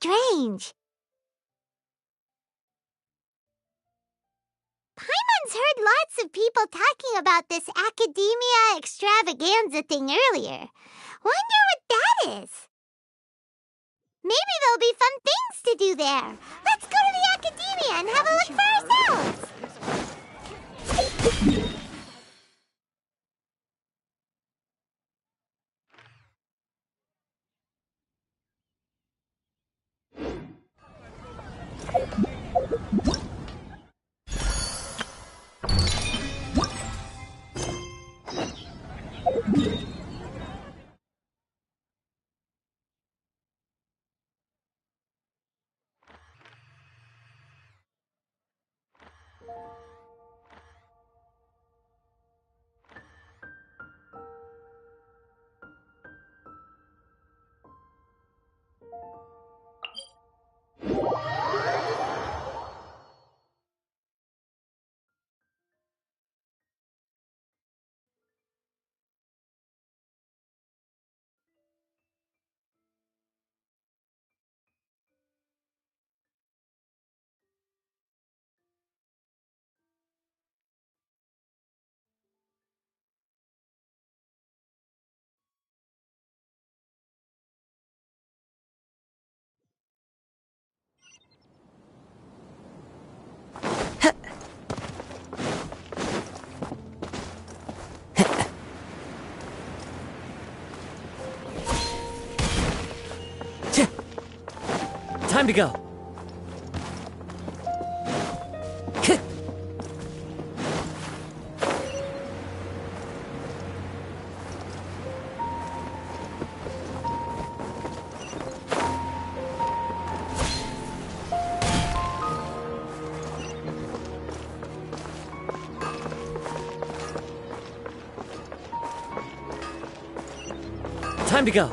strange. Paimon's heard lots of people talking about this Academia Extravaganza thing earlier. Wonder what that is. Maybe there'll be fun things to do there. Let's go to the Academia and have a look for ourselves. Time to go. Time to go.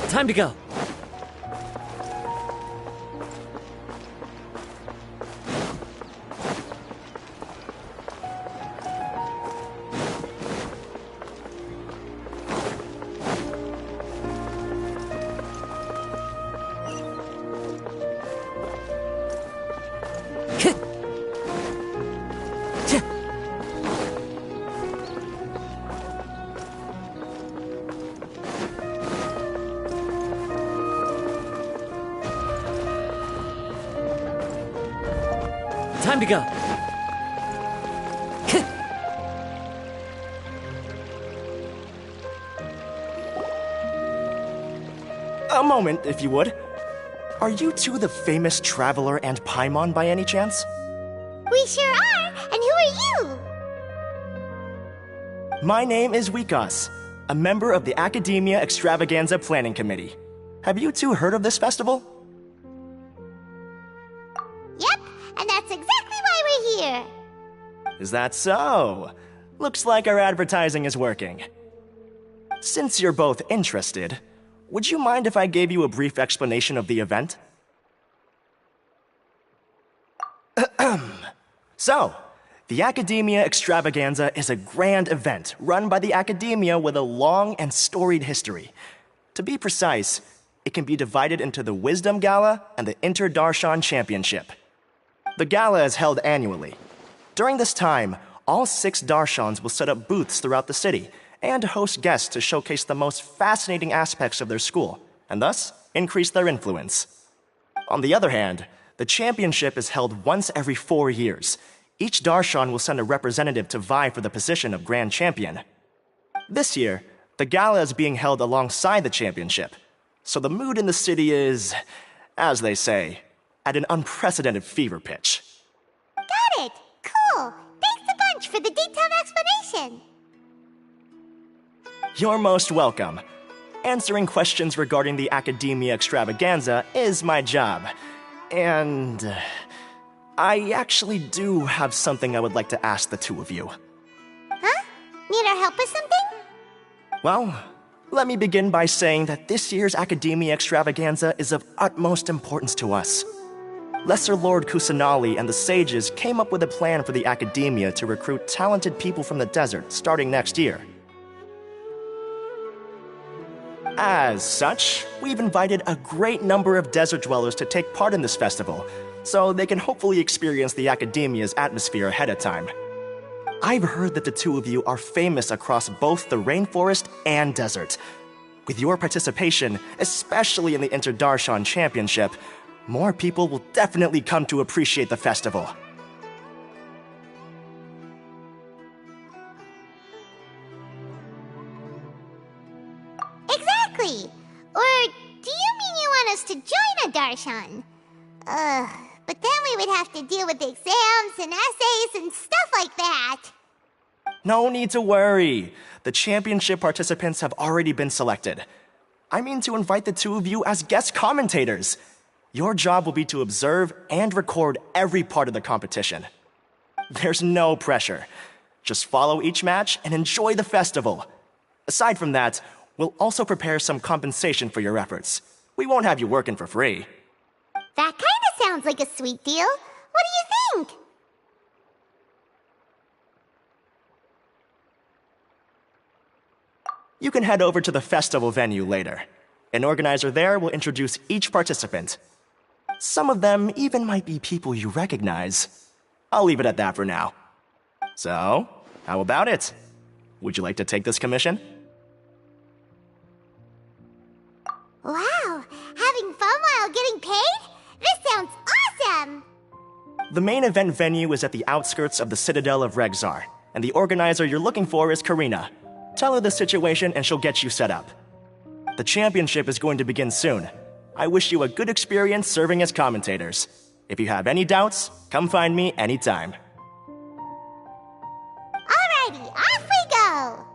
Time to go. Time to go. A moment, if you would. Are you two the famous Traveler and Paimon by any chance? We sure are! And who are you? My name is Wikas, a member of the Academia Extravaganza Planning Committee. Have you two heard of this festival? Yep, and that's exactly why we're here. Is that so? Looks like our advertising is working. Since you're both interested, would you mind if I gave you a brief explanation of the event? So, the Academia Extravaganza is a grand event run by the Academia with a long and storied history. To be precise, it can be divided into the Wisdom Gala and the Inter-Darshan Championship. The gala is held annually. During this time, all 6 Darshans will set up booths throughout the city and host guests to showcase the most fascinating aspects of their school, and thus increase their influence. On the other hand, the championship is held once every 4 years. Each Darshan will send a representative to vie for the position of Grand Champion. This year, the gala is being held alongside the championship, so the mood in the city is, as they say, at an unprecedented fever pitch. Got it! Cool! Thanks a bunch for the detailed explanation! You're most welcome. Answering questions regarding the Academia Extravaganza is my job. And I actually do have something I would like to ask the two of you. Huh? Need our help with something? Well, let me begin by saying that this year's Academia Extravaganza is of utmost importance to us. Lesser Lord Kusanali and the sages came up with a plan for the academia to recruit talented people from the desert starting next year. As such, we've invited a great number of desert dwellers to take part in this festival, so they can hopefully experience the academia's atmosphere ahead of time. I've heard that the two of you are famous across both the rainforest and desert. With your participation, especially in the Interdarshan Championship, more people will definitely come to appreciate the festival. Exactly! Or do you mean you want us to join a Darshan? But then we would have to deal with exams and essays and stuff like that. No need to worry. The championship participants have already been selected. I mean to invite the two of you as guest commentators. Your job will be to observe and record every part of the competition. There's no pressure. Just follow each match and enjoy the festival. Aside from that, we'll also prepare some compensation for your efforts. We won't have you working for free. That kinda sounds like a sweet deal. What do you think? You can head over to the festival venue later. An organizer there will introduce each participant. Some of them even might be people you recognize. I'll leave it at that for now. So, how about it? Would you like to take this commission? Wow, having fun while getting paid? This sounds awesome! The main event venue is at the outskirts of the Citadel of Regzar, and the organizer you're looking for is Karina. Tell her the situation and she'll get you set up. The championship is going to begin soon. I wish you a good experience serving as commentators. If you have any doubts, come find me anytime. Alrighty, off we go!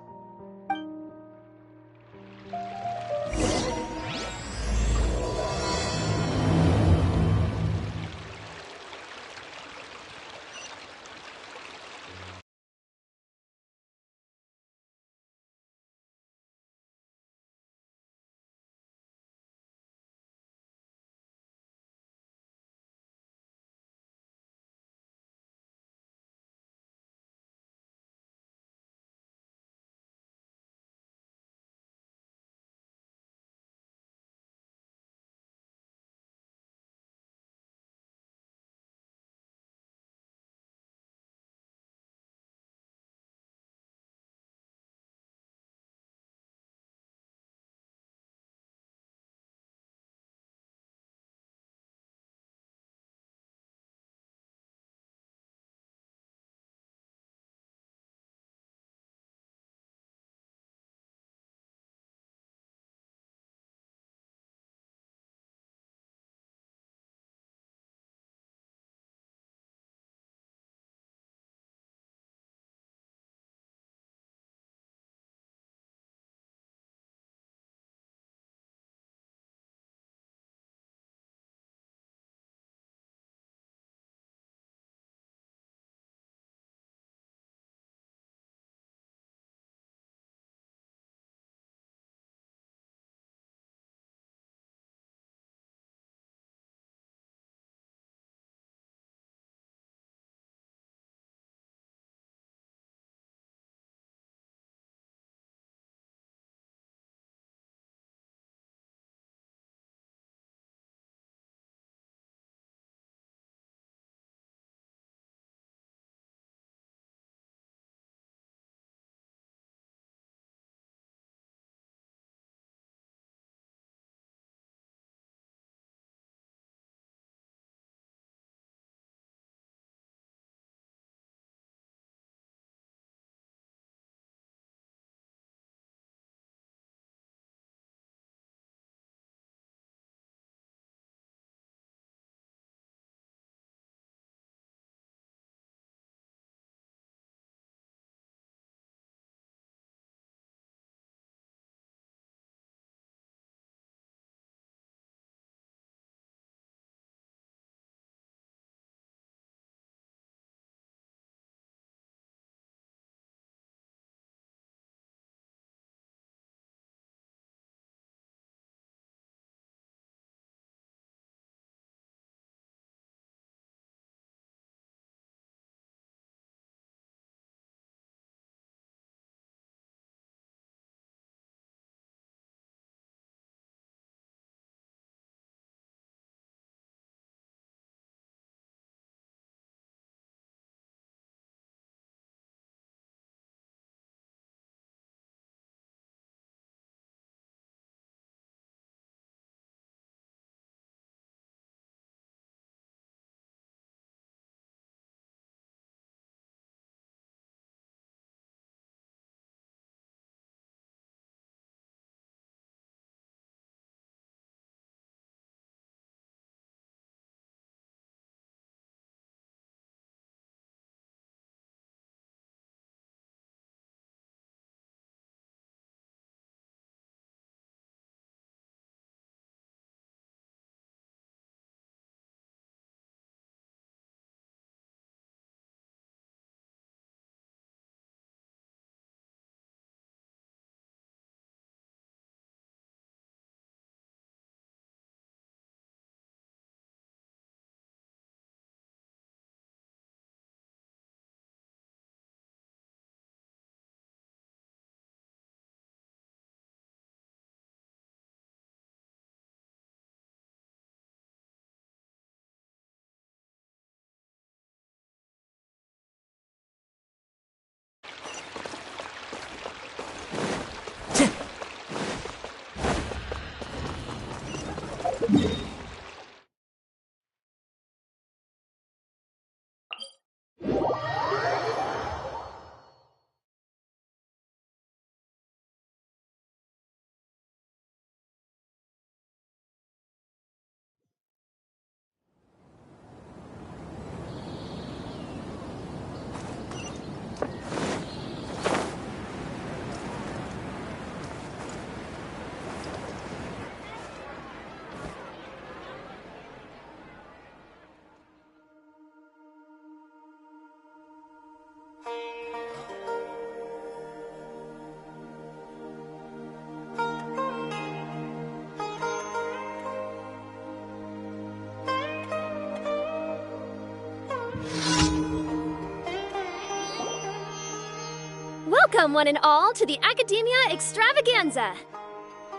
Welcome, one and all, to the Academia Extravaganza.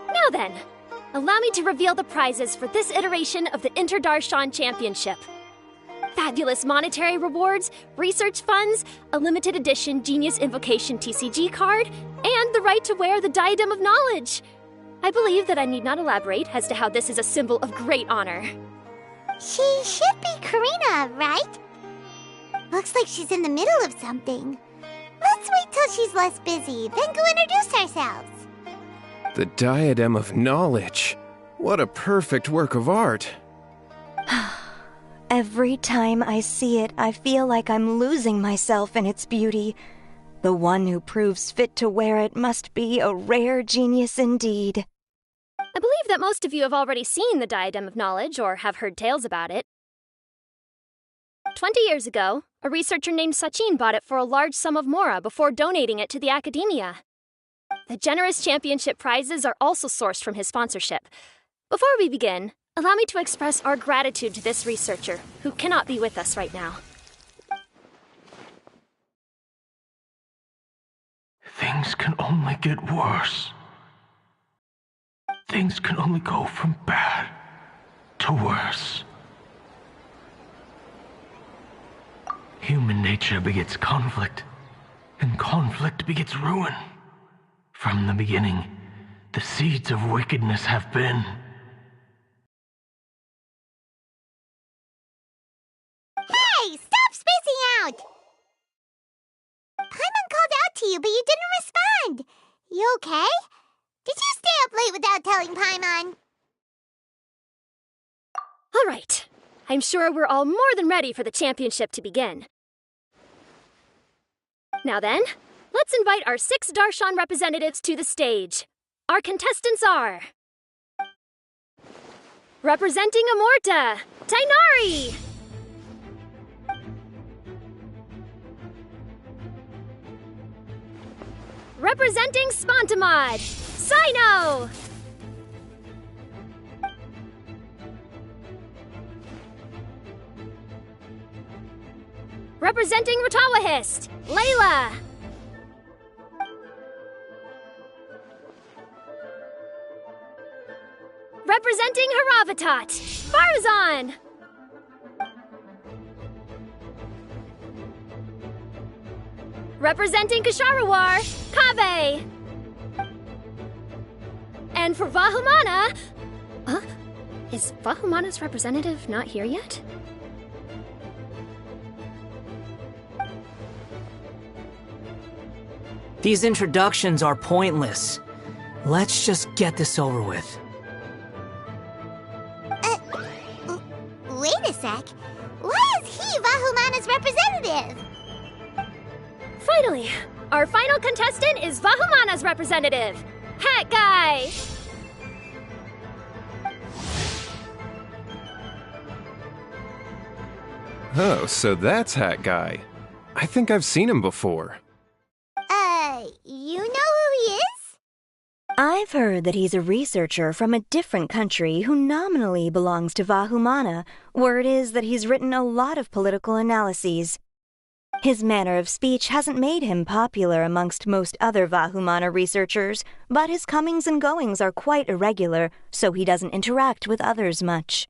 Now then, allow me to reveal the prizes for this iteration of the Inter-Darshan Championship. Fabulous monetary rewards, research funds, a limited edition Genius Invocation TCG card, and the right to wear the Diadem of Knowledge. I believe that I need not elaborate as to how this is a symbol of great honor. She should be Karina, right? Looks like she's in the middle of something. Let's wait till she's less busy, then go introduce ourselves. The Diadem of Knowledge. What a perfect work of art. Every time I see it, I feel like I'm losing myself in its beauty. The one who proves fit to wear it must be a rare genius indeed. I believe that most of you have already seen the Diadem of Knowledge or have heard tales about it. 20 years ago, a researcher named Sachin bought it for a large sum of mora before donating it to the Academia. The generous championship prizes are also sourced from his sponsorship. Before we begin, allow me to express our gratitude to this researcher, who cannot be with us right now. Things can only get worse. Things can only go from bad to worse. Human nature begets conflict, and conflict begets ruin. From the beginning, the seeds of wickedness have been. Hey, stop spacing out! Paimon called out to you, but you didn't respond. You okay? Did you stay up late without telling Paimon? All right. I'm sure we're all more than ready for the championship to begin. Now then, let's invite our 6 Darshan representatives to the stage. Our contestants are... Representing Amorta, Tainari! Representing Spontamod, Sino! Representing Ratawahist, Layla! Representing Haravatat, Farzan! Representing Kasharawar, Kabe! And for Vahumana... Is Vahumana's representative not here yet? These introductions are pointless. Let's just get this over with. Wait a sec. Why is he Vahumana's representative? Finally, our final contestant is Vahumana's representative, Hat Guy! Oh, so that's Hat Guy. I think I've seen him before. You know who he is? I've heard that he's a researcher from a different country who nominally belongs to Vahumana. Word is that he's written a lot of political analyses. His manner of speech hasn't made him popular amongst most other Vahumana researchers, but his comings and goings are quite irregular, so he doesn't interact with others much.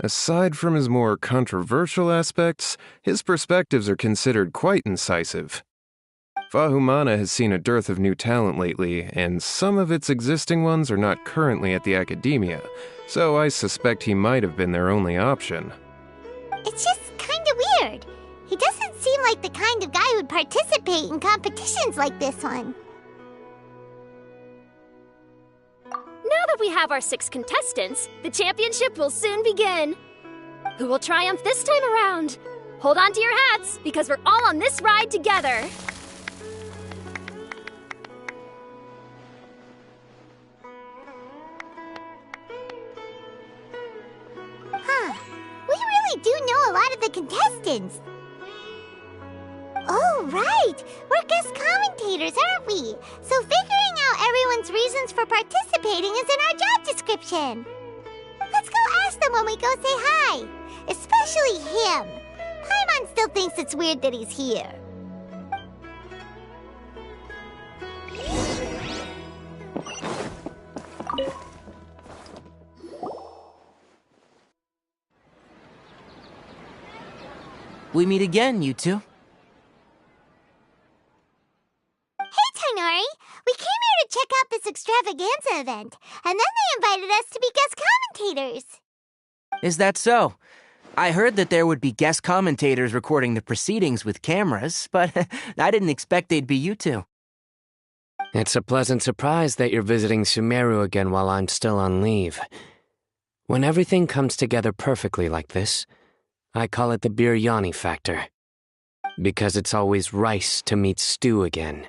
Aside from his more controversial aspects, his perspectives are considered quite incisive. Vahumana has seen a dearth of new talent lately, and some of its existing ones are not currently at the Academia, so I suspect he might have been their only option. It's just kinda weird. He doesn't seem like the kind of guy who'd participate in competitions like this one. Now that we have our 6 contestants, the championship will soon begin. Who will triumph this time around? Hold on to your hats, because we're all on this ride together. We really do know a lot of the contestants. Oh, right! We're guest commentators, aren't we? So figuring out everyone's reasons for participating is in our job description. Let's go ask them when we go say hi. Especially him. Paimon still thinks it's weird that he's here. we meet again, you two. Hey, Tainari! We came here to check out this extravaganza event, and then they invited us to be guest commentators. Is that so? I heard that there would be guest commentators recording the proceedings with cameras, but I didn't expect they'd be you two. It's a pleasant surprise that you're visiting Sumaru again while I'm still on leave. When everything comes together perfectly like this, I call it the biryani factor. Because it's always rice to meet stew again.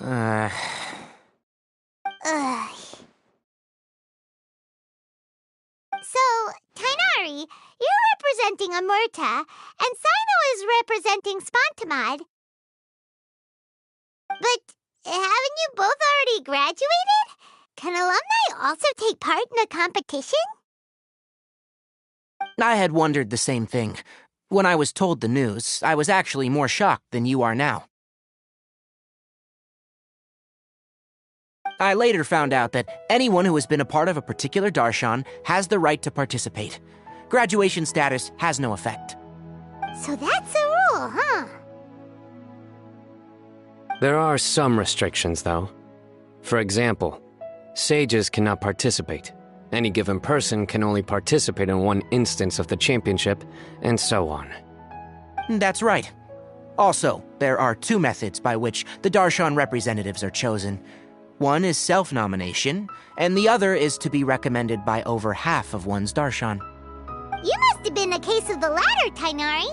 Ugh. So, Tainari, you're representing Amurta, and Sino is representing Spontamod. But haven't you both already graduated? Can alumni also take part in the competition? I had wondered the same thing. When I was told the news, I was actually more shocked than you are now. I later found out that anyone who has been a part of a particular darshan has the right to participate. Graduation status has no effect. So that's a rule, huh? There are some restrictions, though. For example, sages cannot participate. Any given person can only participate in one instance of the championship, and so on. That's right. Also, there are two methods by which the darshan representatives are chosen. One is self-nomination, and the other is to be recommended by over half of one's darshan. You must have been a case of the latter, Tainari.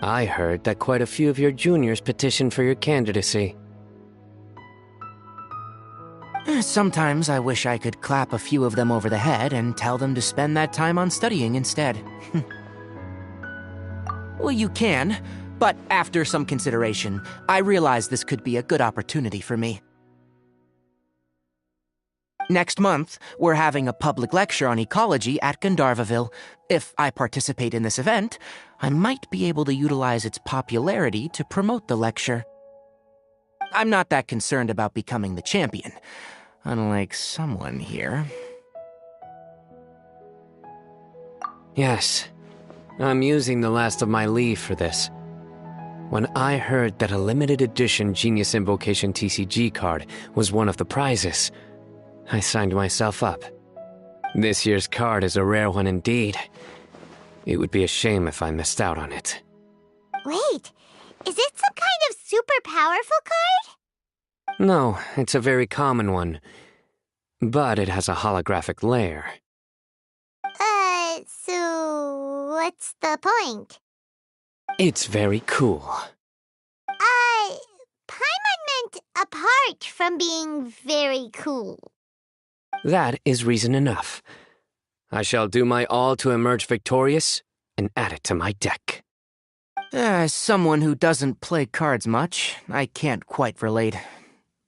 I heard that quite a few of your juniors petitioned for your candidacy. Sometimes I wish I could clap a few of them over the head and tell them to spend that time on studying instead. Well, you can, but after some consideration, I realized this could be a good opportunity for me. Next month, we're having a public lecture on ecology at Gandharvaville. If I participate in this event, I might be able to utilize its popularity to promote the lecture. I'm not that concerned about becoming the champion, unlike someone here. Yes, I'm using the last of my leave for this. When I heard that a limited edition Genius Invocation TCG card was one of the prizes, I signed myself up. This year's card is a rare one indeed. It would be a shame if I missed out on it. Wait, is it some kind of super powerful card? No, it's a very common one. But it has a holographic layer. So what's the point? It's very cool. Paimon meant apart from being very cool. That is reason enough. I shall do my all to emerge victorious and add it to my deck. As someone who doesn't play cards much, I can't quite relate.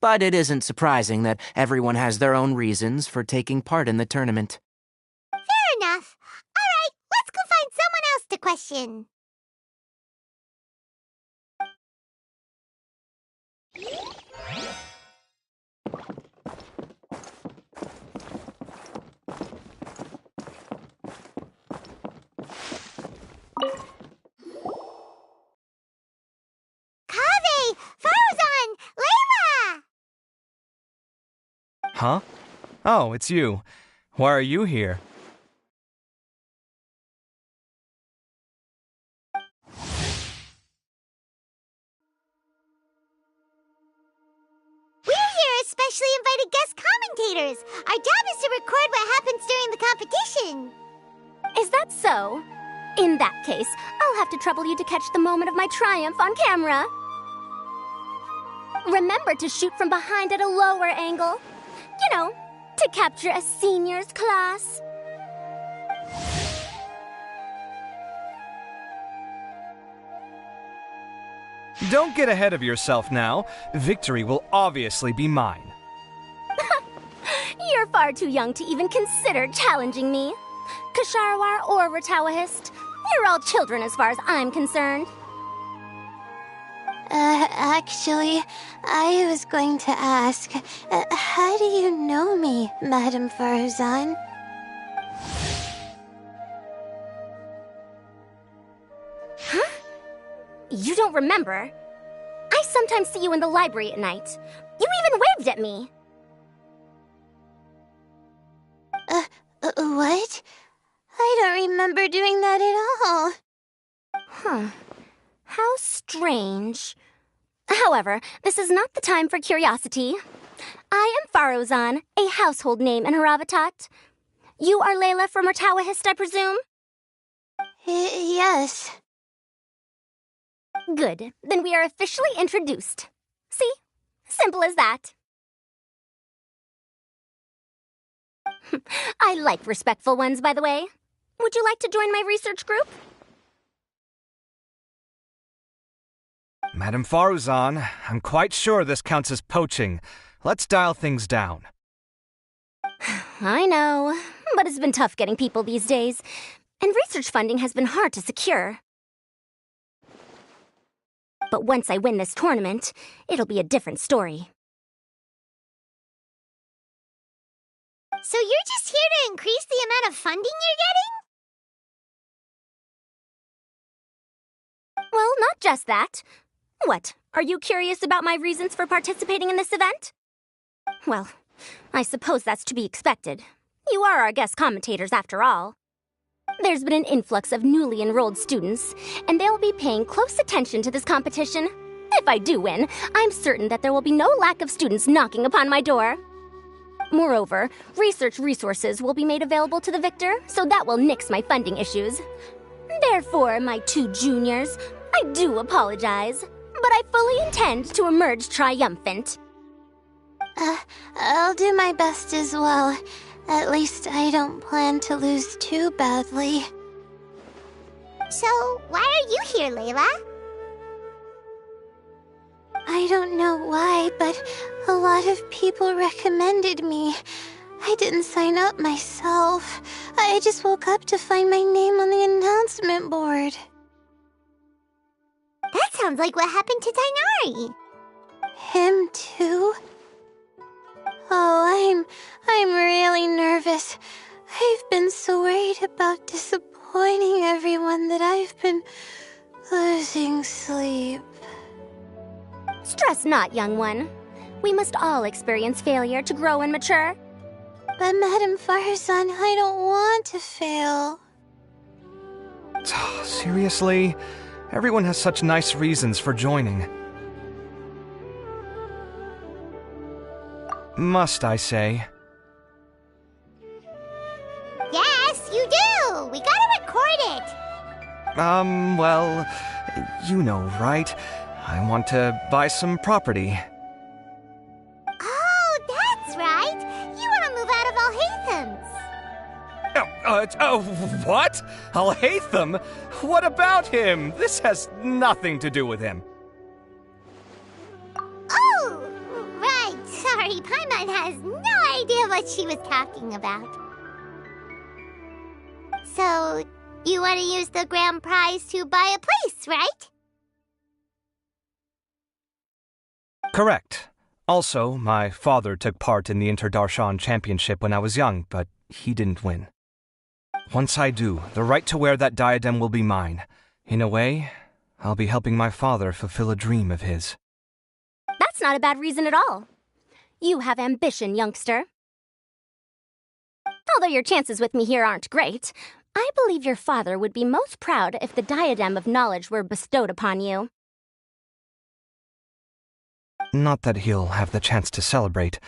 But it isn't surprising that everyone has their own reasons for taking part in the tournament. Fair enough. All right, let's go find someone else to question. Kaveh! Faruzan! Layla! Huh? Oh, it's you. Why are you here? We're here as specially invited guest commentators. Our job is to record what happens during the competition. Is that so? In that case, I'll have to trouble you to catch the moment of my triumph on camera. Remember to shoot from behind at a lower angle. You know, to capture a seniors class. Don't get ahead of yourself now. Victory will obviously be mine. You're far too young to even consider challenging me. Kasharwar or Ratawahist, you're all children as far as I'm concerned. Actually, I was going to ask, how do you know me, Madame Faruzan? You don't remember? I sometimes see you in the library at night. You even waved at me. What? I don't remember doing that at all. Huh. How strange. However, this is not the time for curiosity. I am Farozan, a household name in Haravatat. You are Layla from Murtawahist, I presume? Yes. Good. Then we are officially introduced. See? Simple as that. I like respectful ones, by the way. Would you like to join my research group? Madam Faruzan, I'm quite sure this counts as poaching. Let's dial things down. I know, but it's been tough getting people these days, and research funding has been hard to secure. But once I win this tournament, it'll be a different story. So you're just here to increase the amount of funding you're getting? Well, not just that. What, are you curious about my reasons for participating in this event? Well, I suppose that's to be expected. You are our guest commentators, after all. There's been an influx of newly enrolled students, and they'll be paying close attention to this competition. If I do win, I'm certain that there will be no lack of students knocking upon my door. Moreover, research resources will be made available to the victor, so that will nix my funding issues. Therefore, my two juniors, I do apologize, but I fully intend to emerge triumphant. I'll do my best as well. At least I don't plan to lose too badly. So, why are you here, Layla? I don't know why, but a lot of people recommended me. I didn't sign up myself. I just woke up to find my name on the announcement board. That sounds like what happened to Dainari. Him too? Oh, I'm really nervous. I've been so worried about disappointing everyone that I've been losing sleep. Stress not, young one. We must all experience failure to grow and mature. But Madame Farzan, I don't want to fail. Seriously? Everyone has such nice reasons for joining. Must I say? Yes, you do! We gotta record it! Well, you know, right? I want to buy some property. Oh, that's right! You want to move out of Alhatham's! What? Alhaitham? What about him? This has nothing to do with him. Oh, right. Sorry, Paimon has no idea what she was talking about. So, you want to use the grand prize to buy a place, right? Correct. Also, my father took part in the Interdarshan Championship when I was young, but he didn't win. Once I do, the right to wear that diadem will be mine. In a way, I'll be helping my father fulfill a dream of his. That's not a bad reason at all. You have ambition, youngster. Although your chances with me here aren't great, I believe your father would be most proud if the diadem of knowledge were bestowed upon you. Not that he'll have the chance to celebrate.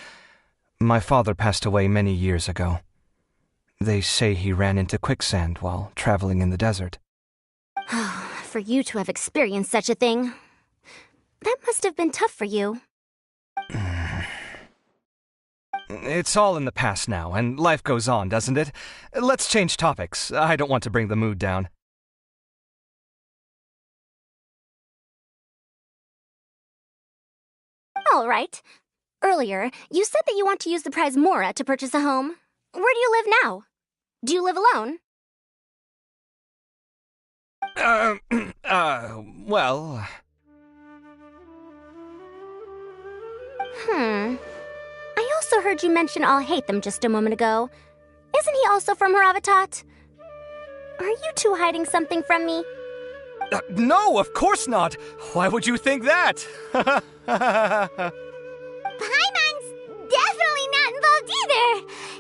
My father passed away many years ago. They say he ran into quicksand while traveling in the desert. For you to have experienced such a thing, that must have been tough for you. It's all in the past now, and life goes on, doesn't it? Let's change topics. I don't want to bring the mood down. All right. Earlier, you said that you want to use the prize Mora to purchase a home. Where do you live now? Do you live alone? Well... I also heard you mention Alhaitham just a moment ago. Isn't he also from Haravatat? Are you two hiding something from me? No, of course not! Why would you think that? Paimon's definitely not involved either.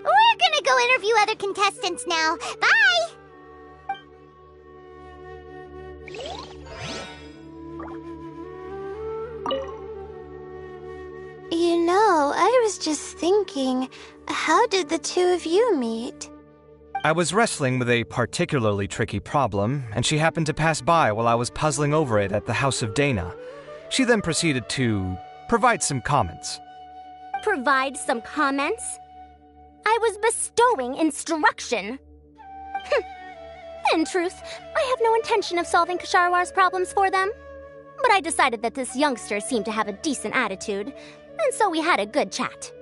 We're gonna go interview other contestants now. Bye! You know, I was just thinking, how did the two of you meet? I was wrestling with a particularly tricky problem, and she happened to pass by while I was puzzling over it at the House of Dana. She then proceeded to provide some comments. Provide some comments? I was bestowing instruction. In truth, I have no intention of solving Ksharowar's problems for them. But I decided that this youngster seemed to have a decent attitude, and so we had a good chat.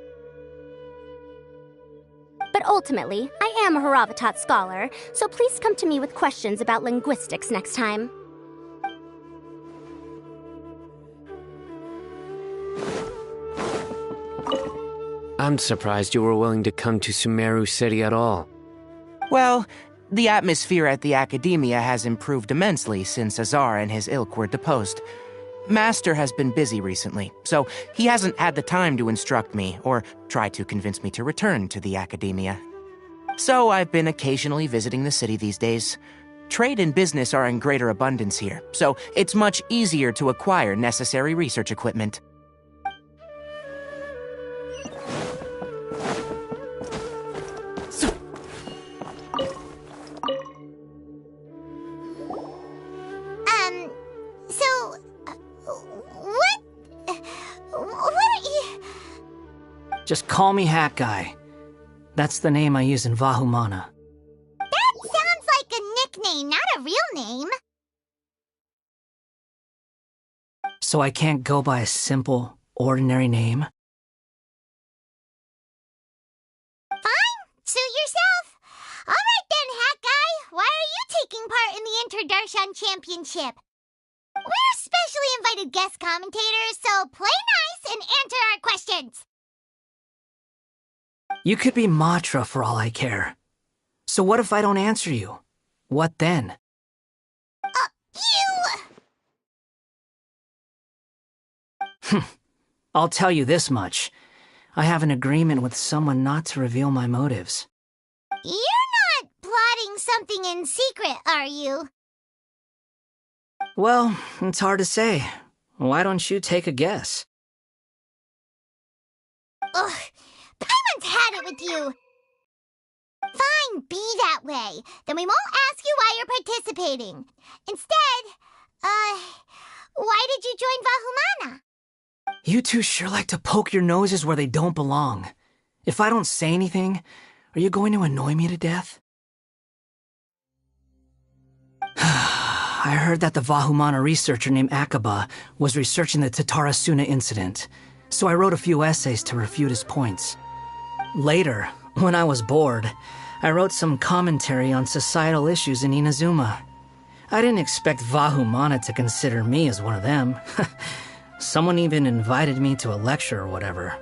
But ultimately, I am a Haravatat scholar, so please come to me with questions about linguistics next time. I'm surprised you were willing to come to Sumaru City at all. Well, the atmosphere at the Academia has improved immensely since Azar and his ilk were deposed. Master has been busy recently, so he hasn't had the time to instruct me or try to convince me to return to the Academia. So I've been occasionally visiting the city these days. Trade and business are in greater abundance here, so it's much easier to acquire necessary research equipment. Just call me Hat Guy. That's the name I use in Vahumana. That sounds like a nickname, not a real name. So I can't go by a simple, ordinary name? Fine, suit yourself. All right then, Hat Guy. Why are you taking part in the Interdarshan Championship? We're specially invited guest commentators, so play nice and answer our questions. You could be Matra for all I care. So what if I don't answer you? What then? I'll tell you this much. I have an agreement with someone not to reveal my motives. You're not plotting something in secret, are you? Well, it's hard to say. Why don't you take a guess? Ugh, Paimon's had it with you. Fine, be that way. Then we won't ask you why you're participating. Instead, why did you join Vahumana? You two sure like to poke your noses where they don't belong. If I don't say anything, are you going to annoy me to death? I heard that the Vahumana researcher named Akaba was researching the Tatarasuna incident, so I wrote a few essays to refute his points. Later, when I was bored, I wrote some commentary on societal issues in Inazuma. I didn't expect Vahumana to consider me as one of them. Someone even invited me to a lecture or whatever.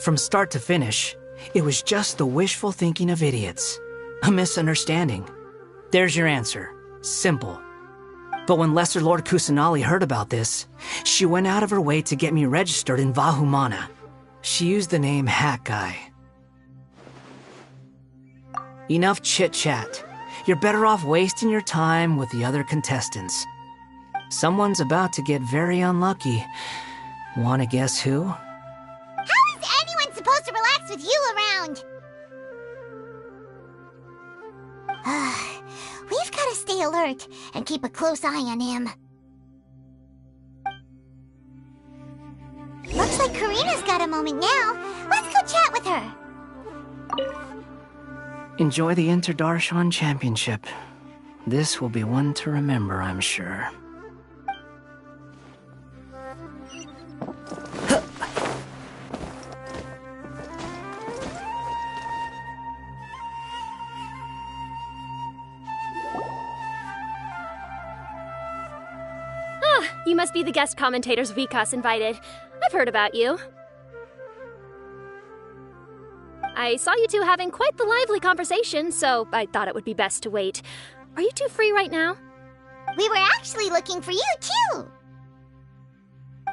From start to finish, it was just the wishful thinking of idiots. A misunderstanding. There's your answer. Simple. But when Lesser Lord Kusanali heard about this, she went out of her way to get me registered in Vahumana. She used the name Hat Guy. Enough chit-chat. You're better off wasting your time with the other contestants. Someone's about to get very unlucky. Wanna guess who? How is anyone supposed to relax with you around? We've got to stay alert and keep a close eye on him. Looks like Karina's got a moment now. Let's go chat with her. Enjoy the Interdarshan Championship. This will be one to remember, I'm sure. You must be the guest commentators Vikas invited. I've heard about you. I saw you two having quite the lively conversation, so I thought it would be best to wait. Are you two free right now? We were actually looking for you, too.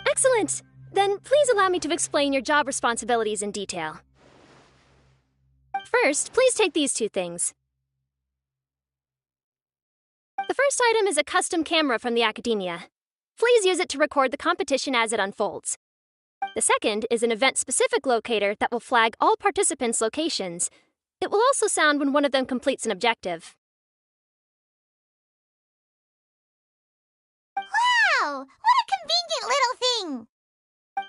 Excellent! Then please allow me to explain your job responsibilities in detail. First, please take these two things. The first item is a custom camera from the Academia. Please use it to record the competition as it unfolds. The second is an event-specific locator that will flag all participants' locations. It will also sound when one of them completes an objective. Wow! What a convenient little thing!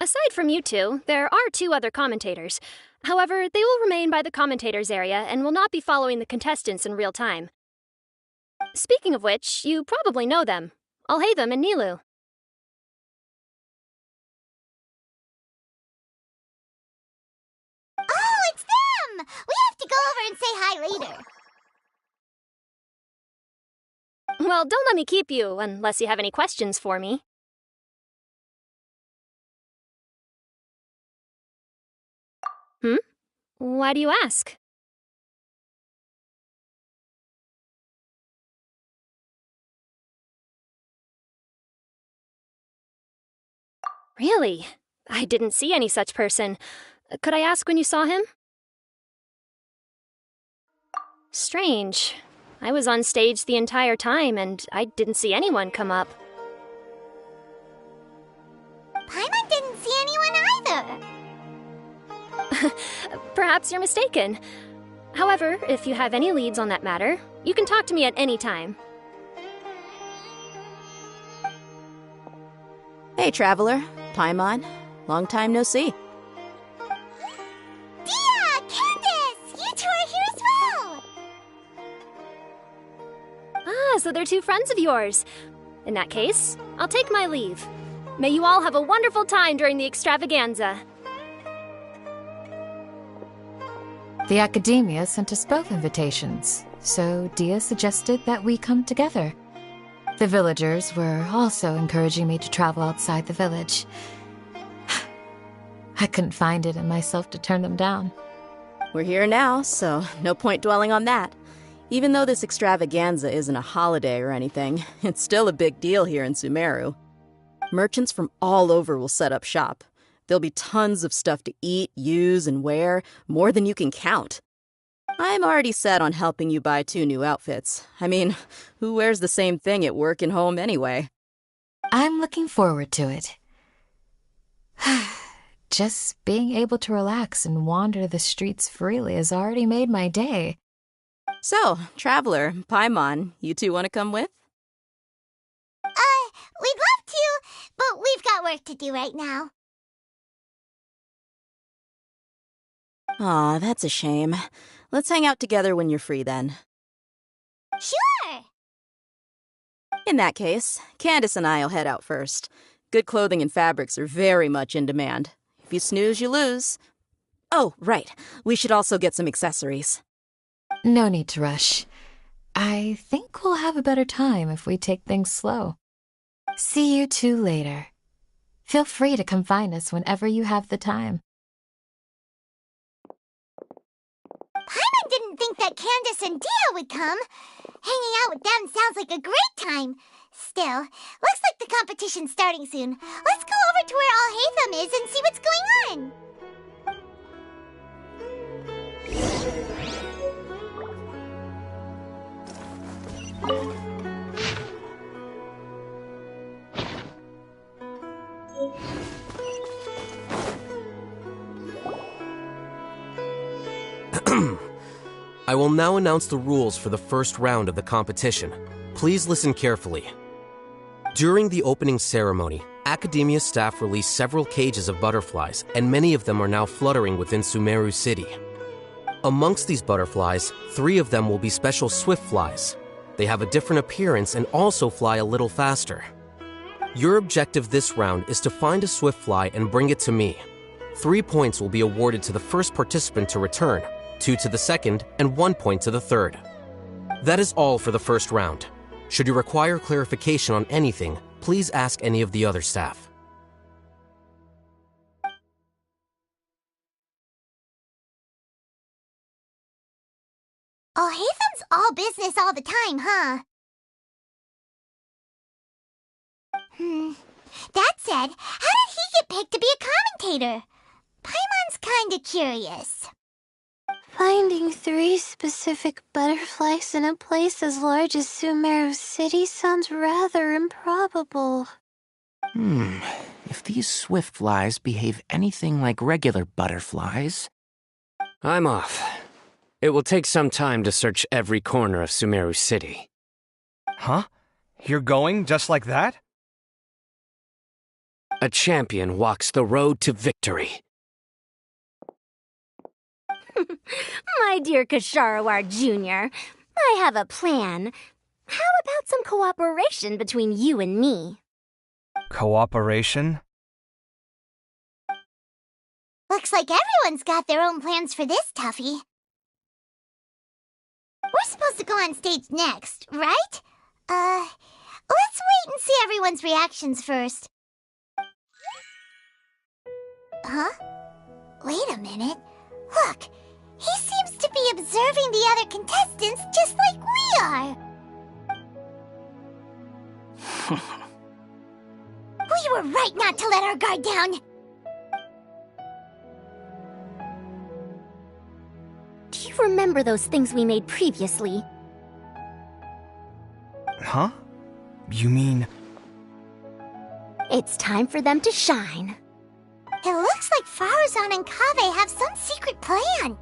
Aside from you two, there are two other commentators. However, they will remain by the commentators area and will not be following the contestants in real time. Speaking of which, you probably know them. Alhaitham and Nilu. Oh, it's them! We have to go over and say hi later. Well, don't let me keep you, unless you have any questions for me. Why do you ask? Really? I didn't see any such person. Could I ask when you saw him? Strange. I was on stage the entire time, and I didn't see anyone come up. Paimon didn't see anyone either. Perhaps you're mistaken. However, if you have any leads on that matter, you can talk to me at any time. Hey, Traveler. Paimon. Long time no see. Dia! Candace! You two are here as well! Ah, so they're two friends of yours. In that case, I'll take my leave. May you all have a wonderful time during the extravaganza. The Academia sent us both invitations, so Dia suggested that we come together. The villagers were also encouraging me to travel outside the village. I couldn't find it in myself to turn them down. We're here now, so no point dwelling on that. Even though this extravaganza isn't a holiday or anything, it's still a big deal here in Sumaru. Merchants from all over will set up shop. There'll be tons of stuff to eat, use, and wear, more than you can count. I'm already set on helping you buy 2 new outfits. I mean, who wears the same thing at work and home anyway? I'm looking forward to it. Just being able to relax and wander the streets freely has already made my day. So, Traveler, Paimon, you two want to come with? We'd love to, but we've got work to do right now. Aw, that's a shame. Let's hang out together when you're free then. Sure! In that case, Candace and I'll head out first. Good clothing and fabrics are very much in demand. If you snooze, you lose. Oh, right. We should also get some accessories. No need to rush. I think we'll have a better time if we take things slow. See you two later. Feel free to come find us whenever you have the time. Paimon didn't think that Candace and Dia would come. Hanging out with them sounds like a great time. Still, looks like the competition's starting soon. Let's go over to where Alhaitham is and see what's going on. I will now announce the rules for the first round of the competition. Please listen carefully. During the opening ceremony, Academia staff released several cages of butterflies, and many of them are now fluttering within Sumeru City. Amongst these butterflies, 3 of them will be special swift flies. They have a different appearance and also fly a little faster. Your objective this round is to find a swift fly and bring it to me. 3 points will be awarded to the first participant to return, 2 to the second, and 1 point to the third. That is all for the first round. Should you require clarification on anything, please ask any of the other staff. Alhaitham's all business all the time, huh? That said, how did he get picked to be a commentator? Paimon's kinda curious. Finding 3 specific butterflies in a place as large as Sumaru City sounds rather improbable. If these swift flies behave anything like regular butterflies... I'm off. It will take some time to search every corner of Sumeru City. Huh? You're going just like that? A champion walks the road to victory. My dear Kasharawar Jr., I have a plan. How about some cooperation between you and me? Cooperation? Looks like everyone's got their own plans for this, Tuffy. We're supposed to go on stage next, right? Let's wait and see everyone's reactions first. Huh? Wait a minute. Look, he seems to be observing the other contestants just like we are. We were right not to let our guard down. Do you remember those things we made previously? Huh? You mean... It's time for them to shine. It looks like Faruzan and Kaveh have some secret plan.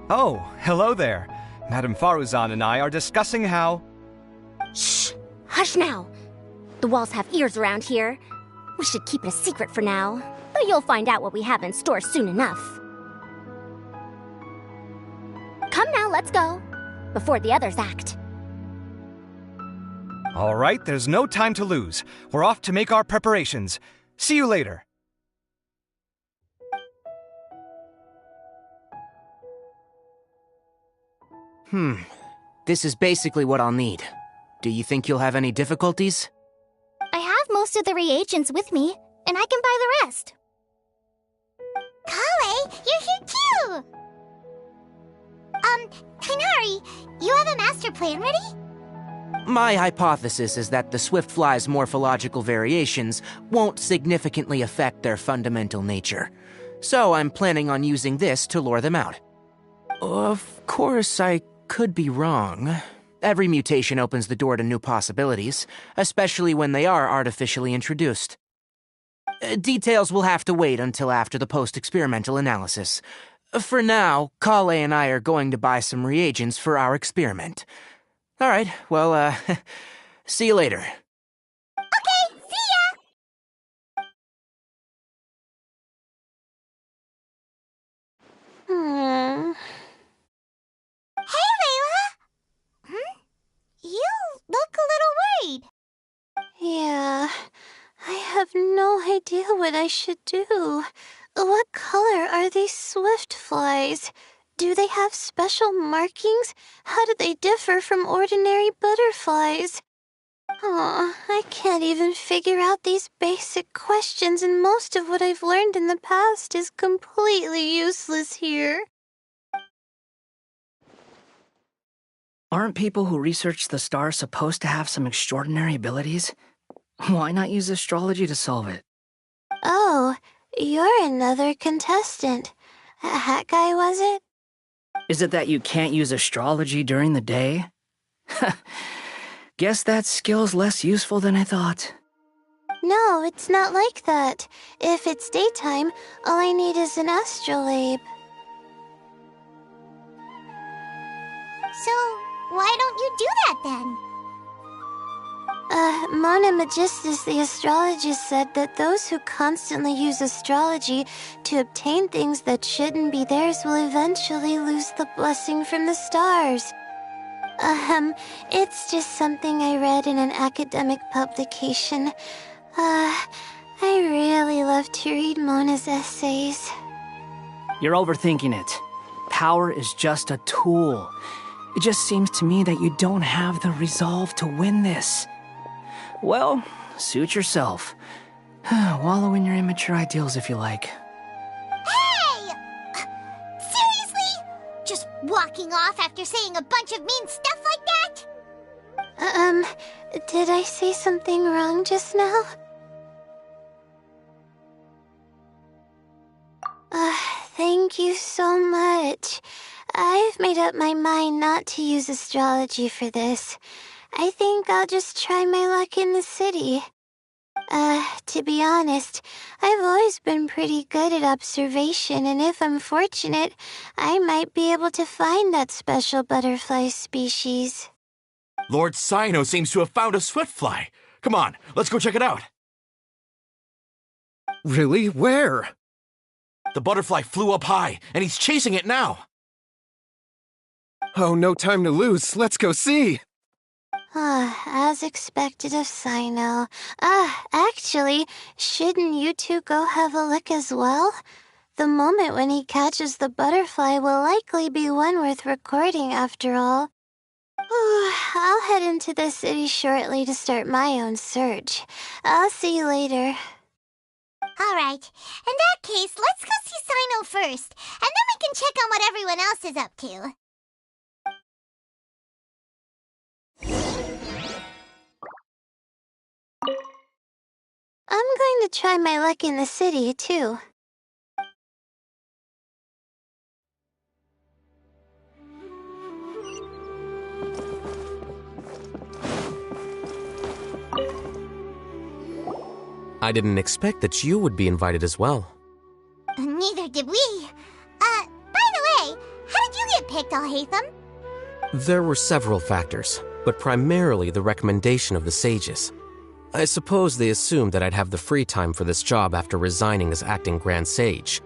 Oh, hello there. Madame Faruzan and I are discussing how... Shh! Hush now! The walls have ears around here. We should keep it a secret for now, though you'll find out what we have in store soon enough. Come now, let's go, before the others act. All right, there's no time to lose. We're off to make our preparations. See you later. This is basically what I'll need. Do you think you'll have any difficulties? I have most of the reagents with me, and I can buy the rest. Kale, you're here too! Kainari, you have a master plan ready? My hypothesis is that the swift fly's morphological variations won't significantly affect their fundamental nature. So I'm planning on using this to lure them out. Of course, I could be wrong. Every mutation opens the door to new possibilities, especially when they are artificially introduced. Details will have to wait until after the post-experimental analysis. For now, Kale and I are going to buy some reagents for our experiment. All right, well, see you later. Okay, see ya! Hey, Layla! You look a little worried. Yeah, I have no idea what I should do. What color are these swift flies? Do they have special markings? How do they differ from ordinary butterflies? Oh, I can't even figure out these basic questions, and most of what I've learned in the past is completely useless here. Aren't people who research the stars supposed to have some extraordinary abilities? Why not use astrology to solve it? Oh, you're another contestant. That guy, was it? Is it that you can't use astrology during the day? Guess that skill's less useful than I thought. No, it's not like that. If it's daytime, all I need is an astrolabe. So, why don't you do that then? Mona Magistus, the astrologist, said that those who constantly use astrology to obtain things that shouldn't be theirs will eventually lose the blessing from the stars. It's just something I read in an academic publication. I really love to read Mona's essays. You're overthinking it. Power is just a tool. It just seems to me that you don't have the resolve to win this. Well, suit yourself. Wallow in your immature ideals if you like. Hey! Seriously? Just walking off after saying a bunch of mean stuff like that? Did I say something wrong just now? Thank you so much. I've made up my mind not to use astrology for this. I think I'll just try my luck in the city. To be honest, I've always been pretty good at observation, and if I'm fortunate, I might be able to find that special butterfly species. Lord Sino seems to have found a swiftfly. Come on, let's go check it out. Really? Where? The butterfly flew up high, and he's chasing it now. Oh, no time to lose. Let's go see. As expected of Sino. Actually, shouldn't you two go have a look as well? The moment when he catches the butterfly will likely be one worth recording after all. I'll head into the city shortly to start my own search. I'll see you later. Alright, in that case, let's go see Sino first, and then we can check on what everyone else is up to. I'm going to try my luck in the city, too. I didn't expect that you would be invited as well. Neither did we. By the way, how did you get picked, Alhaitham? There were several factors, but primarily the recommendation of the sages. I suppose they assumed that I'd have the free time for this job after resigning as acting Grand Sage.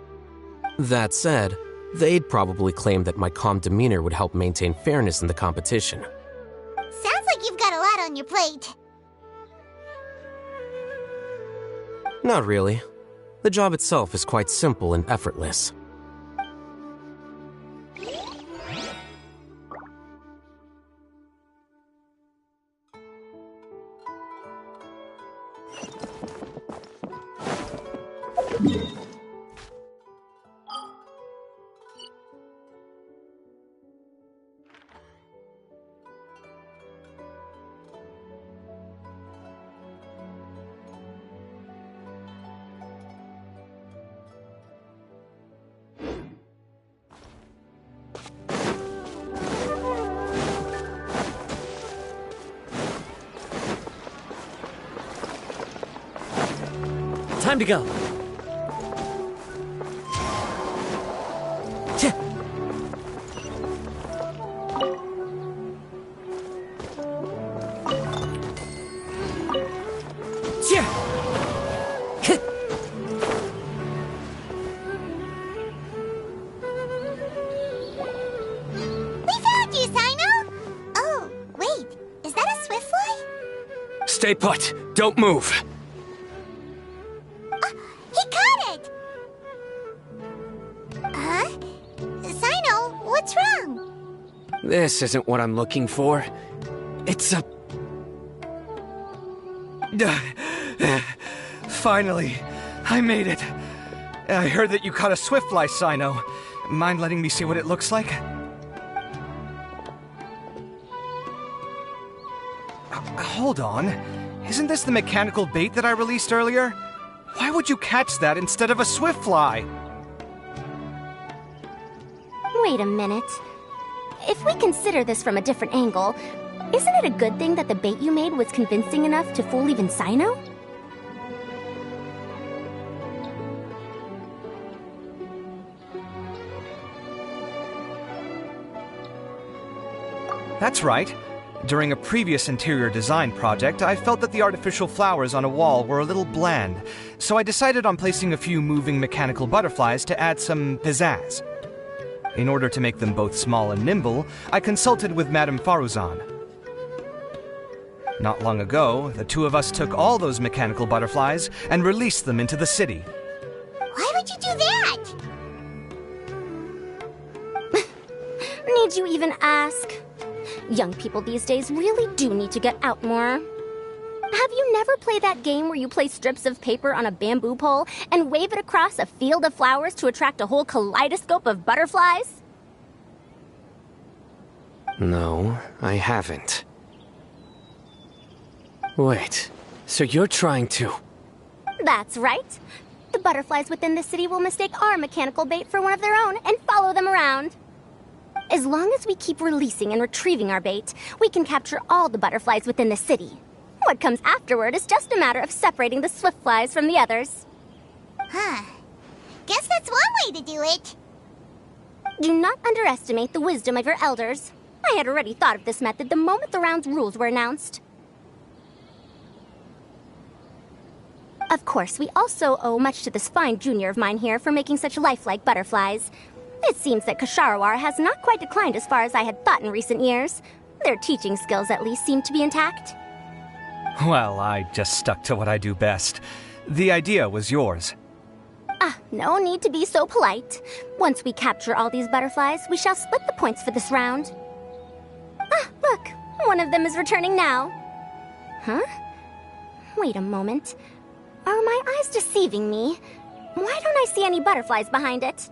That said, they'd probably claim that my calm demeanor would help maintain fairness in the competition. Sounds like you've got a lot on your plate. Not really. The job itself is quite simple and effortless. Time to go. Stay put. Don't move. He caught it! Huh? Sino, what's wrong? This isn't what I'm looking for. It's a... Finally, I made it. I heard that you caught a swiftfly, Sino. Mind letting me see what it looks like? Hold on. Isn't this the mechanical bait that I released earlier? Why would you catch that instead of a swiftfly? Wait a minute. If we consider this from a different angle, isn't it a good thing that the bait you made was convincing enough to fool even Sino? That's right. During a previous interior design project, I felt that the artificial flowers on a wall were a little bland, so I decided on placing a few moving mechanical butterflies to add some pizzazz. In order to make them both small and nimble, I consulted with Madame Faruzan. Not long ago, the two of us took all those mechanical butterflies and released them into the city. Why would you do that? Need you even ask? Young people these days really do need to get out more. Have you never played that game where you place strips of paper on a bamboo pole and wave it across a field of flowers to attract a whole kaleidoscope of butterflies? No, I haven't. Wait, so you're trying to... That's right. The butterflies within the city will mistake our mechanical bait for one of their own and follow them around. As long as we keep releasing and retrieving our bait, we can capture all the butterflies within the city. What comes afterward is just a matter of separating the swift flies from the others. Huh. Guess that's one way to do it. Do not underestimate the wisdom of your elders. I had already thought of this method the moment the round's rules were announced. Of course, we also owe much to this fine junior of mine here for making such lifelike butterflies. It seems that Ksharawar has not quite declined as far as I had thought in recent years. Their teaching skills at least seem to be intact. Well, I just stuck to what I do best. The idea was yours. No need to be so polite. Once we capture all these butterflies, we shall split the points for this round. Look, one of them is returning now. Huh? Wait a moment. Are my eyes deceiving me? Why don't I see any butterflies behind it?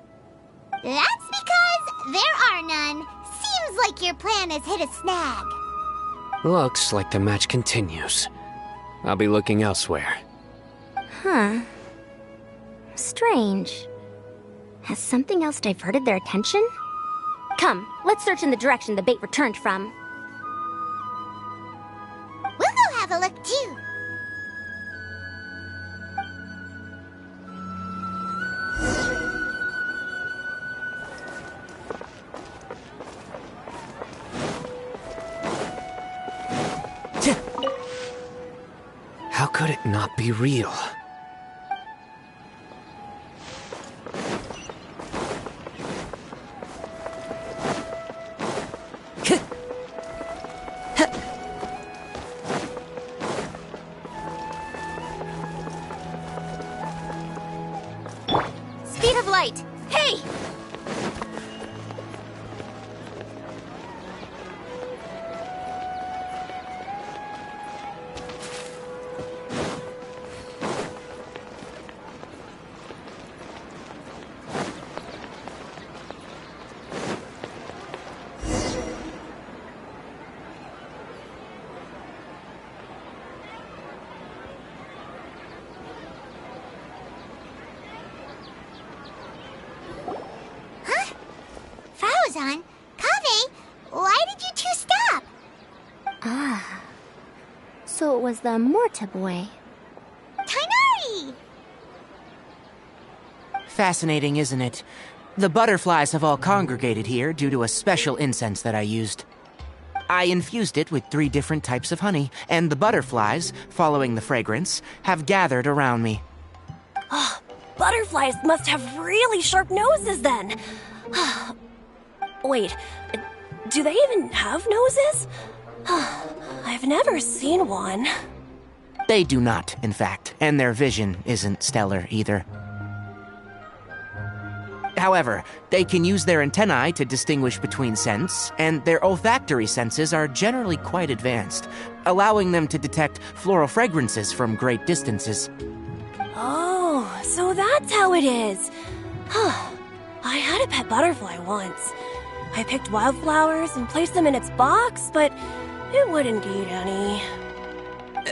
That's because there are none. Seems like your plan has hit a snag. Looks like the match continues. I'll be looking elsewhere. Huh. Strange. Has something else diverted their attention? Come, let's search in the direction the bait returned from. We'll go have a look too. How could it not be real? Speed of light! Hey! Faozan, Kaveh, why did you two stop? So it was the Morta boy. Tainari! Fascinating, isn't it? The butterflies have all congregated here due to a special incense that I used. I infused it with 3 different types of honey, and the butterflies, following the fragrance, have gathered around me. Butterflies must have really sharp noses then. Wait, do they even have noses? I've never seen one. They do not, in fact, and their vision isn't stellar either. However, they can use their antennae to distinguish between scents, and their olfactory senses are generally quite advanced, allowing them to detect floral fragrances from great distances. Oh, so that's how it is. I had a pet butterfly once. I picked wildflowers and placed them in its box, but it wouldn't eat any.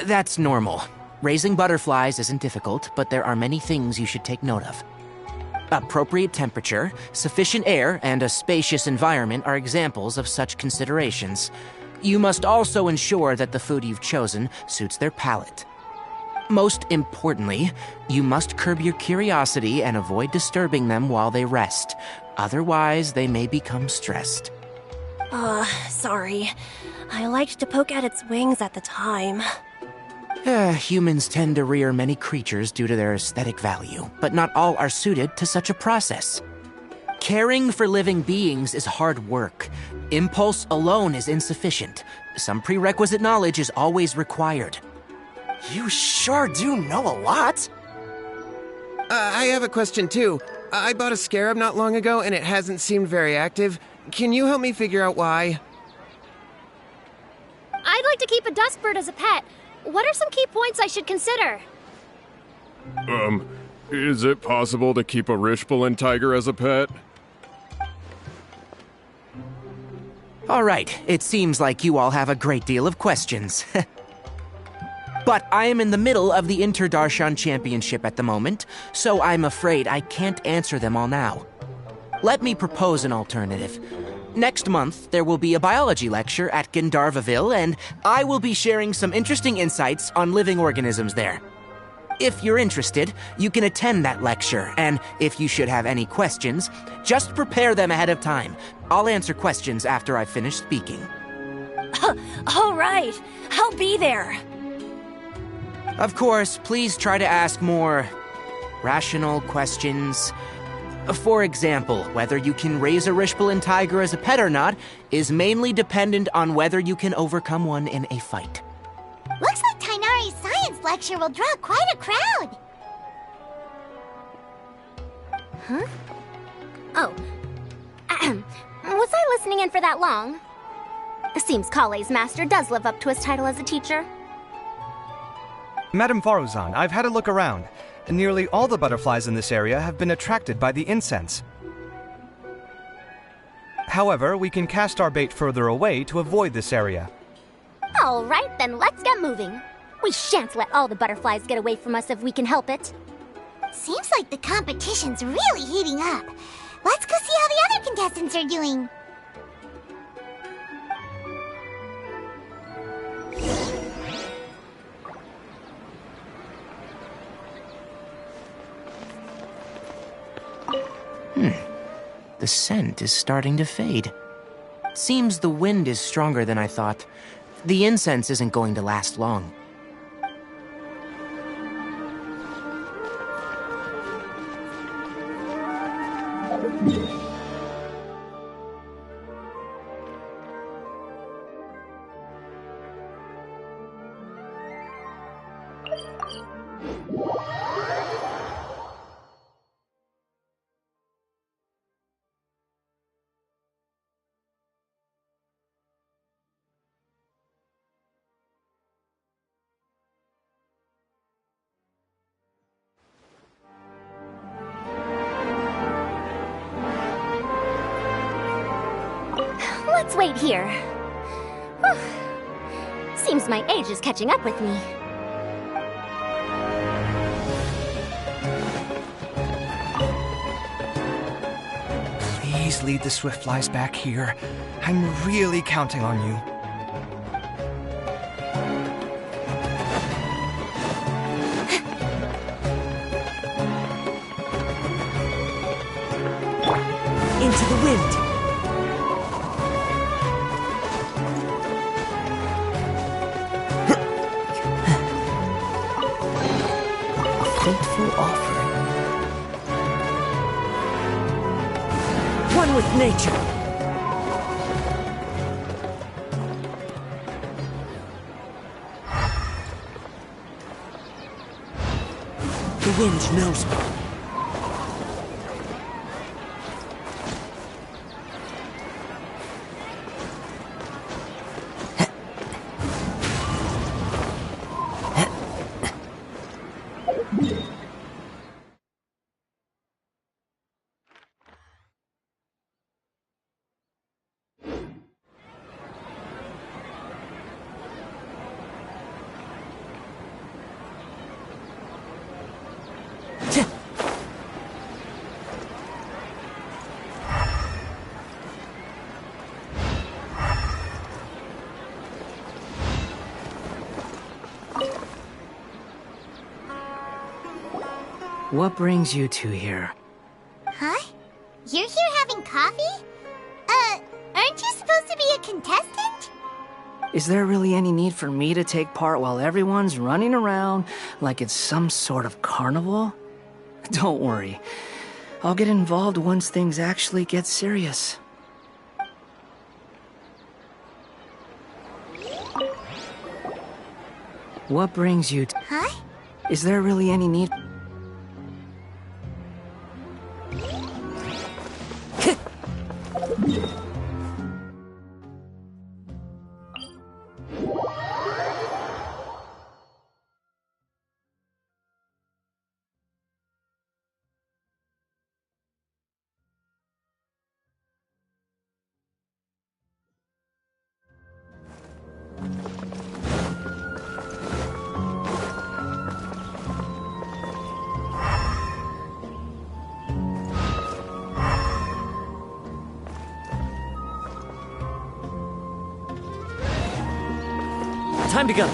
That's normal. Raising butterflies isn't difficult, but there are many things you should take note of. Appropriate temperature, sufficient air, and a spacious environment are examples of such considerations. You must also ensure that the food you've chosen suits their palate. Most importantly, you must curb your curiosity and avoid disturbing them while they rest. Otherwise, they may become stressed. Sorry. I liked to poke at its wings at the time. Humans tend to rear many creatures due to their aesthetic value, but not all are suited to such a process. Caring for living beings is hard work. Impulse alone is insufficient. Some prerequisite knowledge is always required. You sure do know a lot. I have a question too. I bought a scarab not long ago and it hasn't seemed very active. Can you help me figure out why? I'd like to keep a dustbird as a pet. What are some key points I should consider? Is it possible to keep a Rishbalin tiger as a pet? All right, it seems like you all have a great deal of questions. But I am in the middle of the Interdarshan Championship at the moment, so I'm afraid I can't answer them all now. Let me propose an alternative. Next month, there will be a biology lecture at Gandharvaville, and I will be sharing some interesting insights on living organisms there. If you're interested, you can attend that lecture, and if you should have any questions, just prepare them ahead of time. I'll answer questions after I've finished speaking. All right, I'll be there. Of course, please try to ask more rational questions. For example, whether you can raise a Rishpalin tiger as a pet or not is mainly dependent on whether you can overcome one in a fight. Looks like Tainari's science lecture will draw quite a crowd. Huh? Oh. Was I listening in for that long? Seems Kale's master does live up to his title as a teacher. Madame Faruzan, I've had a look around. Nearly all the butterflies in this area have been attracted by the incense. However, we can cast our bait further away to avoid this area. All right, then let's get moving. We shan't let all the butterflies get away from us if we can help it. Seems like the competition's really heating up. Let's go see how the other contestants are doing. The scent is starting to fade. Seems the wind is stronger than I thought. The incense isn't going to last long. Let's wait here. Whew. Seems my age is catching up with me. Please lead the Swiftflies back here. I'm really counting on you. Into the wind! Fateful offering. One with nature. The wind knows me. What brings you two here? Huh? You're here having coffee? Aren't you supposed to be a contestant? Is there really any need for me to take part while everyone's running around like it's some sort of carnival? Don't worry. I'll get involved once things actually get serious. What brings you to... Huh? Is there really any need... Time to go.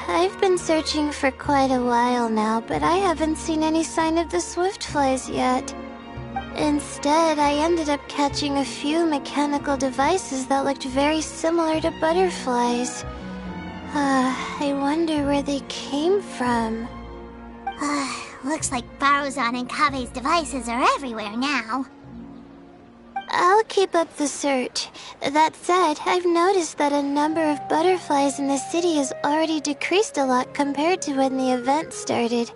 I've been searching for quite a while now, but I haven't seen any sign of the swiftflies yet. Instead, I ended up catching a few mechanical devices that looked very similar to butterflies. I wonder where they came from. Looks like Baruzan and Kabe's devices are everywhere now. I'll keep up the search. That said, I've noticed that a number of butterflies in the city has already decreased a lot compared to when the event started.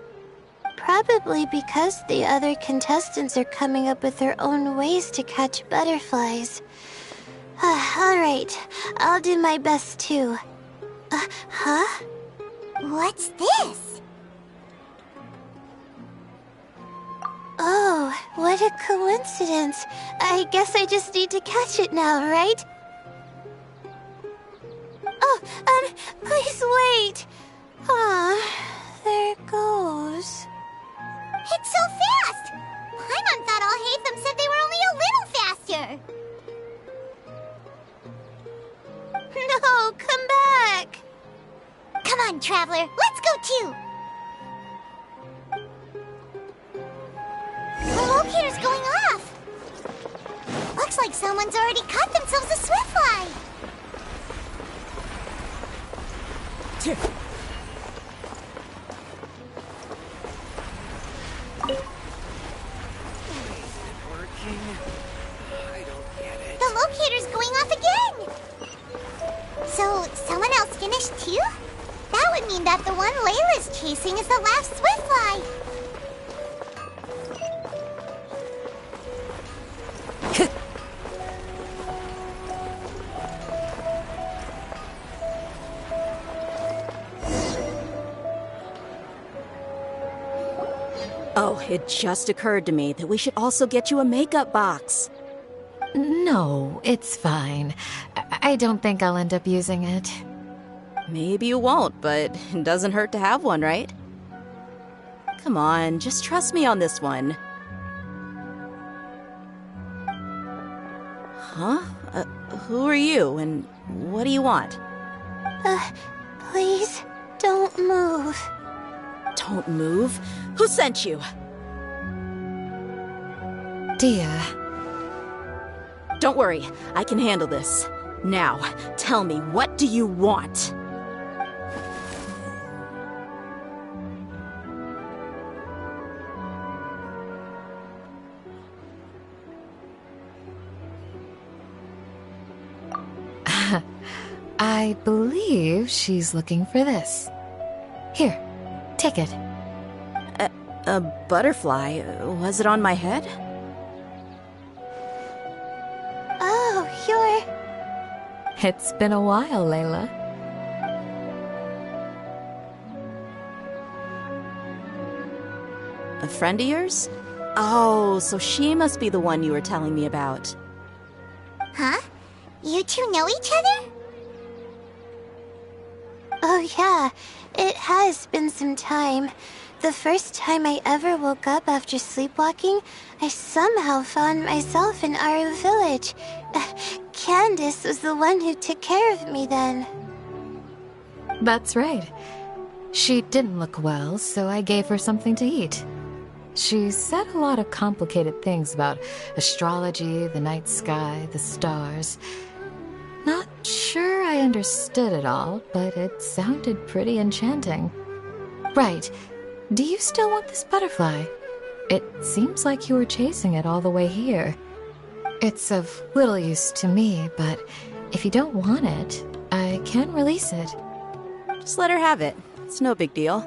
Probably because the other contestants are coming up with their own ways to catch butterflies. Alright, I'll do my best too. Huh? What's this? Oh, what a coincidence. I guess I just need to catch it now, right? Oh, please wait. There it goes. It's so fast! Paimon thought all Hatham said they were only a little faster. No, come back. Come on, Traveler, let's go too. The locator's going off! Looks like someone's already caught themselves a swiftfly! The locator's going off again! So, someone else finished too? That would mean that the one Layla's chasing is the last swiftfly! Oh, it just occurred to me that we should also get you a makeup box. No, it's fine. I don't think I'll end up using it. Maybe you won't, but it doesn't hurt to have one, right? Come on, just trust me on this one. Huh? Who are you, and what do you want? Please, don't move. Don't move? Who sent you? Dia. Don't worry, I can handle this. Now, tell me, what do you want? I believe she's looking for this. Here, take it. A butterfly? Was it on my head? Oh, you're... It's been a while, Layla. A friend of yours? Oh, so she must be the one you were telling me about. Huh? You two know each other? Oh yeah, it has been some time. The first time I ever woke up after sleepwalking, I somehow found myself in Aru village. Candace was the one who took care of me then. That's right. She didn't look well, so I gave her something to eat. She said a lot of complicated things about astrology, the night sky, the stars. Not sure I understood it all, but it sounded pretty enchanting. Right. Do you still want this butterfly? It seems like you were chasing it all the way here. It's of little use to me, but if you don't want it, I can release it. Just let her have it. It's no big deal.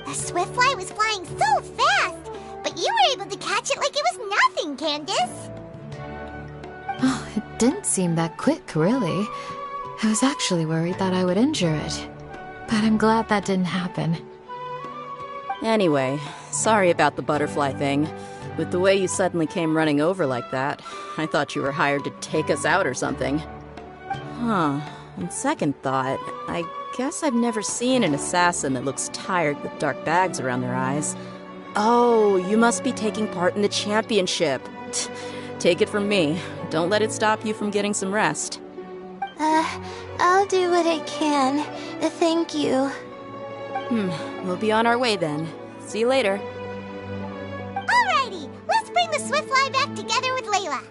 The swiftfly was flying so fast, but you were able to catch it like it was nothing, Candace. Oh, it didn't seem that quick, really. I was actually worried that I would injure it, but I'm glad that didn't happen. Anyway, sorry about the butterfly thing. With the way you suddenly came running over like that, I thought you were hired to take us out or something. Huh. On second thought, I guess I've never seen an assassin that looks tired with dark bags around their eyes. Oh, you must be taking part in the championship. Take it from me. Don't let it stop you from getting some rest. I'll do what I can. Thank you. We'll be on our way then. See you later. Alrighty, let's bring the Swiftfly back together with Layla.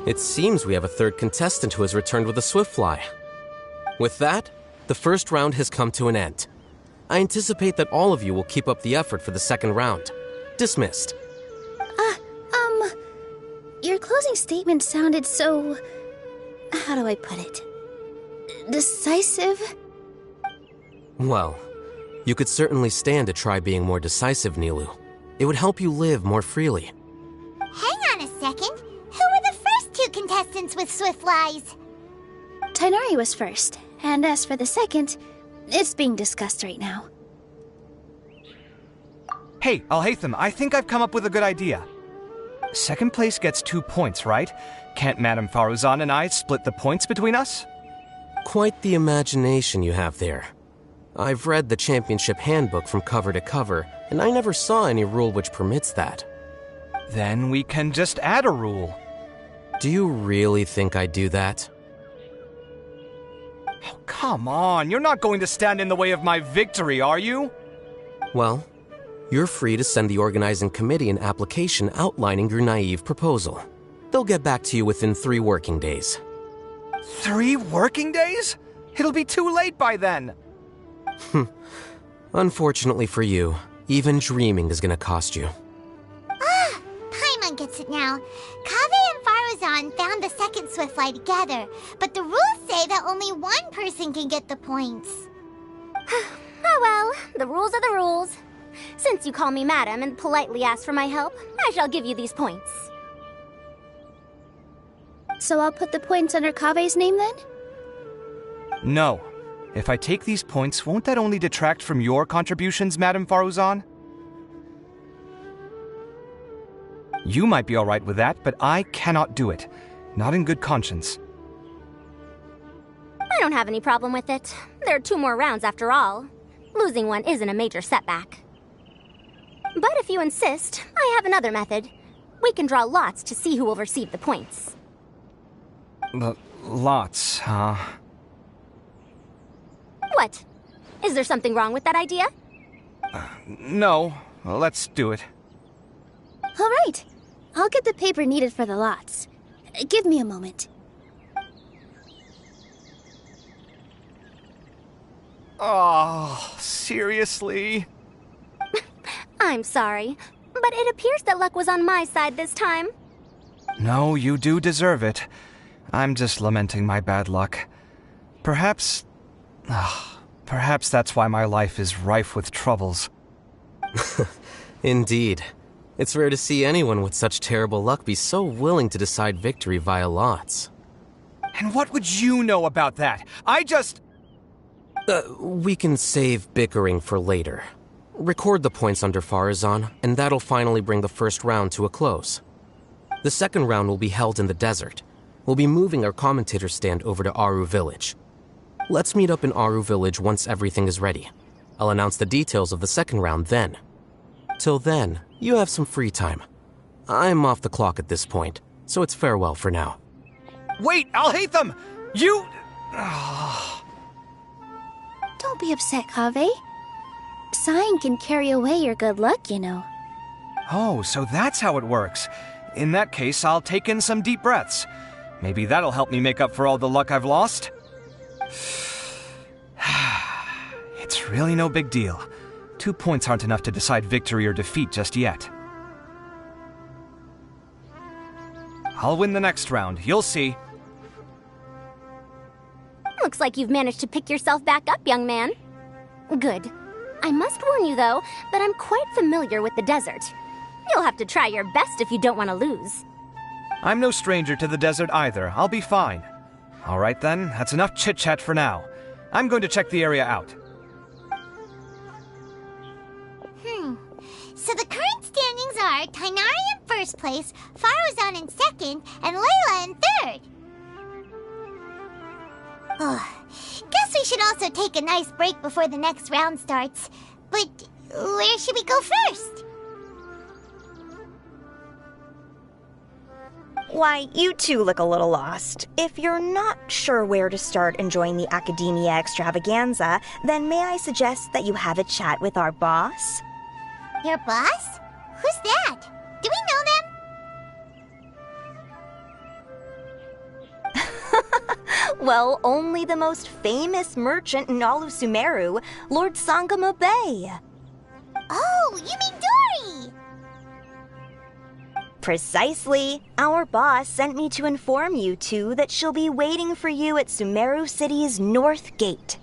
It seems we have a third contestant who has returned with a Swiftfly. With that, the first round has come to an end. I anticipate that all of you will keep up the effort for the second round. Dismissed. Your closing statement sounded so... how do I put it? Decisive? Well, you could certainly stand to try being more decisive, Nilu. It would help you live more freely. Hang on a second. Who were the first two contestants with Swiftflies? Tighnari was first, and as for the second, it's being discussed right now. Hey, Alhaitham, I think I've come up with a good idea. Second place gets 2 points, right? Can't Madame Faruzan and I split the points between us? Quite the imagination you have there. I've read the championship handbook from cover to cover, and I never saw any rule which permits that. Then we can just add a rule. Do you really think I'd do that? Oh, come on, you're not going to stand in the way of my victory, are you? Well, you're free to send the organizing committee an application outlining your naive proposal. They'll get back to you within 3 working days. 3 working days? It'll be too late by then. Unfortunately for you, even dreaming is gonna cost you. Paimon gets it now. Kaveh and Faruzan found the second Swiftfly together, but the rules say that only one person can get the points. Oh well, the rules are the rules. Since you call me madam and politely ask for my help, I shall give you these points. So I'll put the points under Kaveh's name then? No. If I take these points, won't that only detract from your contributions, Madame Faruzan? You might be alright with that, but I cannot do it. Not in good conscience. I don't have any problem with it. There are 2 more rounds after all. Losing one isn't a major setback. But if you insist, I have another method. We can draw lots to see who will receive the points. Lots, huh? What? Is there something wrong with that idea? No. Let's do it. All right. I'll get the paper needed for the lots. Give me a moment. Oh, seriously? I'm sorry, but it appears that luck was on my side this time. No, you do deserve it. I'm just lamenting my bad luck. Perhaps that's why my life is rife with troubles. Indeed. It's rare to see anyone with such terrible luck be so willing to decide victory via lots. And what would you know about that? We can save bickering for later. Record the points under Faruzan, and that'll finally bring the first round to a close. The second round will be held in the desert. We'll be moving our commentator stand over to Aru Village. Let's meet up in Aru Village once everything is ready. I'll announce the details of the second round then. Till then, you have some free time. I'm off the clock at this point, so it's farewell for now. Wait, Alhaitham! You... Don't be upset, Kaveh. Sighing can carry away your good luck, you know. Oh, so that's how it works. In that case, I'll take in some deep breaths. Maybe that'll help me make up for all the luck I've lost. It's really no big deal. 2 points aren't enough to decide victory or defeat just yet. I'll win the next round, you'll see. Looks like you've managed to pick yourself back up, young man. Good. I must warn you, though, that I'm quite familiar with the desert. You'll have to try your best if you don't want to lose. I'm no stranger to the desert either. I'll be fine. All right then, that's enough chit-chat for now. I'm going to check the area out. So the current standings are Tainari in first place, Faruzan in second, and Layla in third. Guess we should also take a nice break before the next round starts. But where should we go first? Why, you two look a little lost. If you're not sure where to start enjoying the Academia Extravaganza, then may I suggest that you have a chat with our boss? Your boss? Who's that? Do we know them? Well, only the most famous merchant in all of Sumeru, Lord Sangamo Bay. Oh, you mean Dory! Precisely. Our boss sent me to inform you two that she'll be waiting for you at Sumeru City's North Gate.